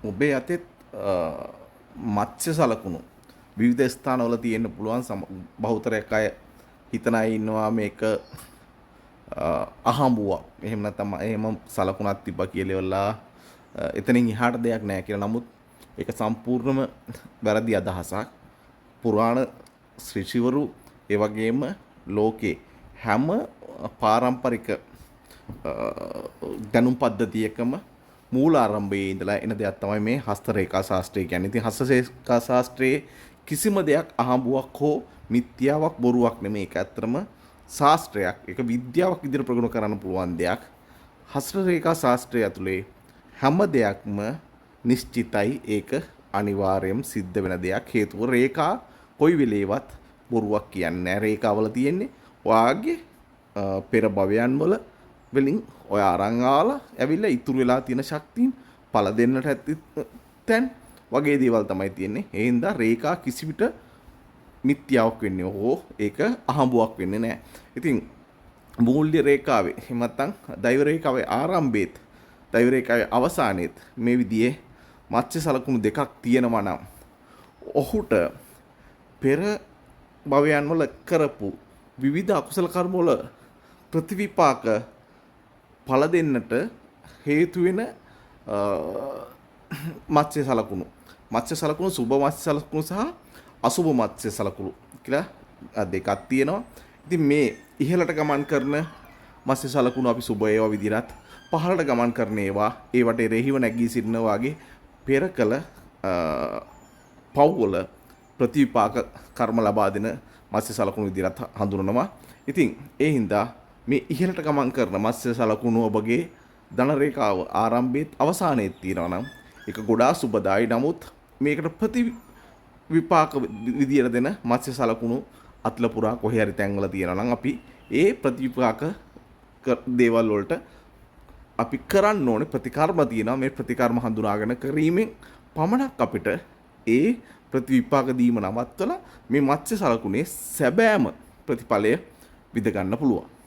ඔබේ අතෙත් මත්ස්‍ය සලකුණු විවිධ ස්ථානවල තියෙන්න පුළුවන්. බහුතරයක් අය හිතන අය ඉන්නවා මේක අහඹුවක්. එහෙම නැත්නම් එහෙම සලකුණක් තිබ්බා කියලා ඉවරලා එතනින් එහාට දෙයක් නැහැ කියලා. නමුත් ඒක සම්පූර්ණම වැරදි අදහසක්. පුරාණ ශ්‍රීශිවරු ඒ වගේම ලෝකේ හැම පාරම්පරික දැනුම් පද්ධතියකම මූල ආරම්භයේ ඉඳලා එන දෙයක් තමයි මේ හස්ත රේඛා ශාස්ත්‍රය කියන්නේ. ඉතින් හස්ත රේඛා ශාස්ත්‍රයේ කිසිම දෙයක් අහඹුවක් හෝ මිත්‍යාවක් බොරුවක් නෙමෙයි. ඒක ඇත්තටම ශාස්ත්‍රයක්. ඒක විද්‍යාවක් විදිහට ප්‍රගුණ කරන්න පුළුවන් දෙයක්. හස්ත රේඛා ශාස්ත්‍රය ඇතුලේ හැම දෙයක්ම නිශ්චිතයි. ඒක අනිවාර්යයෙන් සිද්ධ වෙන දෙයක්. හේතුව රේඛා කොයි වෙලේවත් බොරුවක් කියන්නේ නැහැ. රේඛාවල තියෙන්නේ ඔයාගේ පෙර භවයන් වල වලින් ඔය අරන් ආලා ඇවිල්ලා ඉතුරු වෙලා තියෙන ශක්තියින් පළ දෙන්නට ඇති තැන් වගේ දේවල් තමයි තියෙන්නේ. ඒ හින්දා රේඛා කිසිවිට මිත්‍යාවක් වෙන්නේ හෝ ඒක අහඹුවක් වෙන්නේ නැහැ. ඉතින් මූල්‍ය රේඛාවේ එහෙම නැත්නම් දෛව රේඛාවේ ආරම්භයේත් දෛව රේඛාවේ අවසානයේත් මේ විදිහේ මත්ස්‍ය සලකුණු දෙකක් තියෙනවා නම් ඔහුට පෙර භවයන් වල කරපු විවිධ අකුසල කර්ම වල ප්‍රතිවිපාක ඵල දෙන්නට හේතු වෙන මත්ස්‍ය සලකුණු සුභ මත්ස්‍ය සලකුණු සහ අසුභ මත්ස්‍ය සලකුණු කියලා දෙකක් තියෙනවා. ඉතින් මේ ඉහළට ගමන් කරන මත්ස්‍ය සලකුණු අපි සුභ ඒවා විදිහට පහළට ගමන් කරන ඒවා ඒවට එරෙහිව නැගී සිටින වාගේ පෙර කළ පව්වල ප්‍රතිවිපාක කර්ම ලබා දෙන මත්ස්‍ය සලකුණු විදිහට හඳුනනවා. ඉතින් ඒ හින්දා මේ ඉහළට ගමන් කරන මත්ස්‍ය සලකුණු ඔබගේ ධන රේඛාව ආරම්භයේත් අවසානයේත් තියෙනවා නම් ඒක ගොඩාක් සුබදායි. නමුත් මේකට ප්‍රතිවිපාක විදියට දෙන මත්ස්‍ය සලකුණු අත්ල පුරා කොහේ හරි තැන්වල තියෙනවා නම් අපි ඒ ප්‍රතිවිපාක දේවල් වලට අපි කරන්න ඕනේ ප්‍රතිකර්ම තියෙනවා. මේ ප්‍රතිකර්ම හඳුනාගෙන කිරීමෙන් පමණක් අපිට ඒ ප්‍රතිවිපාක දීම නවත්තලා මේ මත්ස්‍ය සලකුණේ සැබෑම ප්‍රතිඵලය විඳ ගන්න පුළුවන්.